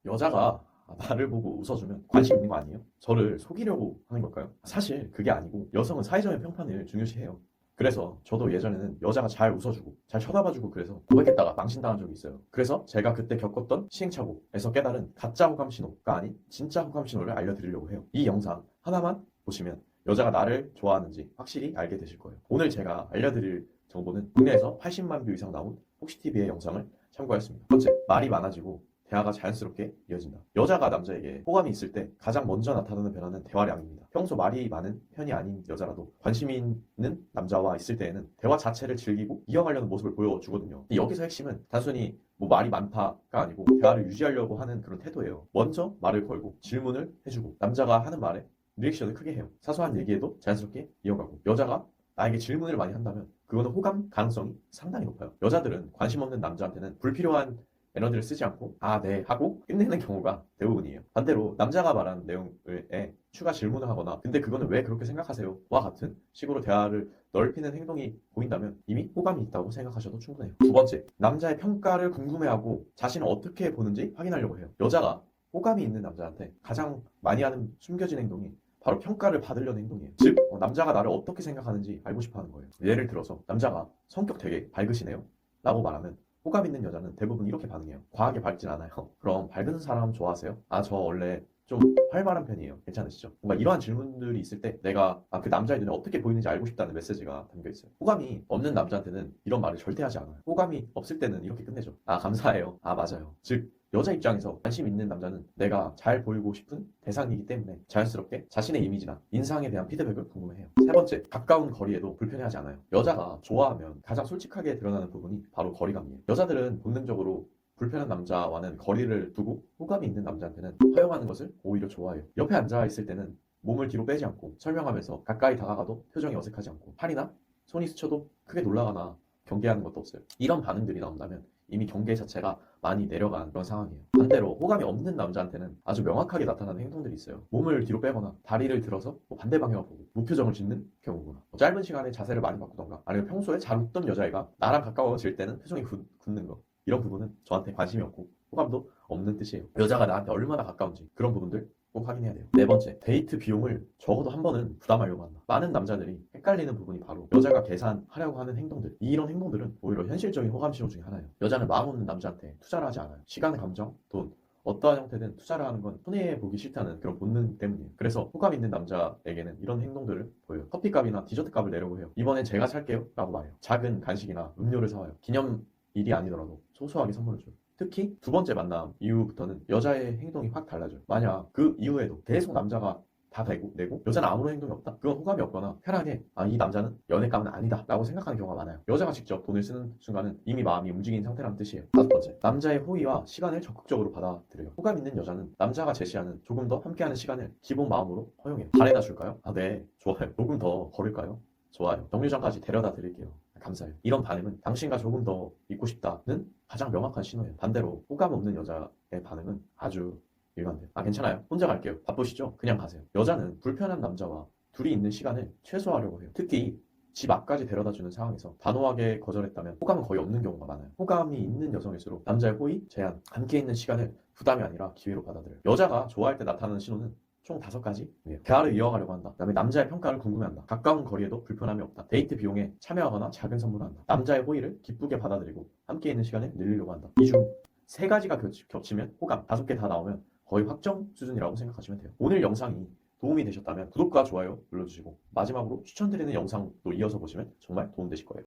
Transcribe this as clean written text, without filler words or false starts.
여자가 나를 보고 웃어주면 관심 있는 거 아니에요? 저를 속이려고 하는 걸까요? 사실 그게 아니고 여성은 사회적인 평판을 중요시해요. 그래서 저도 예전에는 여자가 잘 웃어주고 잘 쳐다봐주고 그래서 고백했다가 망신당한 적이 있어요. 그래서 제가 그때 겪었던 시행착오에서 깨달은 가짜 호감 신호가 아닌 진짜 호감 신호를 알려드리려고 해요. 이 영상 하나만 보시면 여자가 나를 좋아하는지 확실히 알게 되실 거예요. 오늘 제가 알려드릴 정보는 국내에서 80만 뷰 이상 나온 폭시TV의 영상을 참고하였습니다. 첫째, 말이 많아지고 대화가 자연스럽게 이어진다. 여자가 남자에게 호감이 있을 때 가장 먼저 나타나는 변화는 대화량입니다. 평소 말이 많은 편이 아닌 여자라도 관심 있는 남자와 있을 때에는 대화 자체를 즐기고 이어가려는 모습을 보여주거든요. 여기서 핵심은 단순히 뭐 말이 많다가 아니고 대화를 유지하려고 하는 그런 태도예요. 먼저 말을 걸고 질문을 해주고 남자가 하는 말에 리액션을 크게 해요. 사소한 얘기에도 자연스럽게 이어가고 여자가 나에게 질문을 많이 한다면 그거는 호감 가능성이 상당히 높아요. 여자들은 관심 없는 남자한테는 불필요한 에너지를 쓰지 않고 네 하고 끝내는 경우가 대부분이에요. 반대로 남자가 말한 내용에 추가 질문을 하거나 근데 그거는 왜 그렇게 생각하세요? 와 같은 식으로 대화를 넓히는 행동이 보인다면 이미 호감이 있다고 생각하셔도 충분해요. 두 번째, 남자의 평가를 궁금해하고 자신을 어떻게 보는지 확인하려고 해요. 여자가 호감이 있는 남자한테 가장 많이 하는 숨겨진 행동이 바로 평가를 받으려는 행동이에요. 즉 남자가 나를 어떻게 생각하는지 알고 싶어 하는 거예요. 예를 들어서 남자가 성격 되게 밝으시네요 라고 말하면 호감 있는 여자는 대부분 이렇게 반응해요. 과하게 밝진 않아요. 그럼 밝은 사람 좋아하세요? 저 원래 좀 활발한 편이에요. 괜찮으시죠? 뭔가 이러한 질문들이 있을 때 내가 그 남자의 눈에 어떻게 보이는지 알고 싶다는 메시지가 담겨 있어요. 호감이 없는 남자한테는 이런 말을 절대 하지 않아요. 호감이 없을 때는 이렇게 끝내죠. 감사해요. 맞아요. 즉 여자 입장에서 관심 있는 남자는 내가 잘 보이고 싶은 대상이기 때문에 자연스럽게 자신의 이미지나 인상에 대한 피드백을 궁금해해요. 세 번째, 가까운 거리에도 불편해하지 않아요. 여자가 좋아하면 가장 솔직하게 드러나는 부분이 바로 거리감이에요. 여자들은 본능적으로 불편한 남자와는 거리를 두고 호감이 있는 남자한테는 허용하는 것을 오히려 좋아해요. 옆에 앉아 있을 때는 몸을 뒤로 빼지 않고 설명하면서 가까이 다가가도 표정이 어색하지 않고 팔이나 손이 스쳐도 크게 놀라거나 경계하는 것도 없어요. 이런 반응들이 나온다면 이미 경계 자체가 많이 내려간 그런 상황이에요. 반대로 호감이 없는 남자한테는 아주 명확하게 나타나는 행동들이 있어요. 몸을 뒤로 빼거나 다리를 들어서 반대 방향을 보고 무표정을 짓는 경우구나. 짧은 시간에 자세를 많이 바꾸던가 아니면 평소에 잘 웃던 여자애가 나랑 가까워질 때는 표정이 굳는 거. 이런 부분은 저한테 관심이 없고 호감도 없는 뜻이에요. 여자가 나한테 얼마나 가까운지 그런 부분들 꼭 확인해야 돼요. 네 번째, 데이트 비용을 적어도 한 번은 부담하려고 한다. 많은 남자들이 헷갈리는 부분이 바로 여자가 계산하려고 하는 행동들. 이런 행동들은 오히려 현실적인 호감 신호 중에 하나예요. 여자는 마음 없는 남자한테 투자를 하지 않아요. 시간, 감정, 돈 어떠한 형태든 투자를 하는 건 손해보기 싫다는 그런 본능 때문이에요. 그래서 호감 있는 남자에게는 이런 행동들을 보여요. 커피값이나 디저트값을 내려고 해요. 이번엔 제가 살게요 라고 말해요. 작은 간식이나 음료를 사와요. 기념일이 아니더라도 소소하게 선물을 줘요. 특히 두 번째 만남 이후부터는 여자의 행동이 확 달라져요. 만약 그 이후에도 계속 남자가 다 내고 여자는 아무런 행동이 없다? 그건 호감이 없거나 편하게 이 남자는 연애감은 아니다 라고 생각하는 경우가 많아요. 여자가 직접 돈을 쓰는 순간은 이미 마음이 움직인 상태라는 뜻이에요. 다섯 번째, 남자의 호의와 시간을 적극적으로 받아들여요. 호감 있는 여자는 남자가 제시하는 조금 더 함께하는 시간을 기본 마음으로 허용해요. 바래다 줄까요? 네, 좋아요. 조금 더 걸을까요? 좋아요. 정류장까지 데려다 드릴게요. 감사해요. 이런 반응은 당신과 조금 더 있고 싶다는 가장 명확한 신호예요. 반대로 호감 없는 여자의 반응은 아주 일관돼요. 괜찮아요. 혼자 갈게요. 바쁘시죠? 그냥 가세요. 여자는 불편한 남자와 둘이 있는 시간을 최소화하려고 해요. 특히 집 앞까지 데려다주는 상황에서 단호하게 거절했다면 호감은 거의 없는 경우가 많아요. 호감이 있는 여성일수록 남자의 호의, 제한, 함께 있는 시간을 부담이 아니라 기회로 받아들여요. 여자가 좋아할 때 나타나는 신호는 총 5가지예요. 대화를 이어가려고 한다. 그다음에 남자의 평가를 궁금해한다. 가까운 거리에도 불편함이 없다. 데이트 비용에 참여하거나 작은 선물을 한다. 남자의 호의를 기쁘게 받아들이고 함께 있는 시간을 늘리려고 한다. 이 중 3가지가 겹치면 호감, 5개 다 나오면 거의 확정 수준이라고 생각하시면 돼요. 오늘 영상이 도움이 되셨다면 구독과 좋아요 눌러주시고 마지막으로 추천드리는 영상도 이어서 보시면 정말 도움되실 거예요.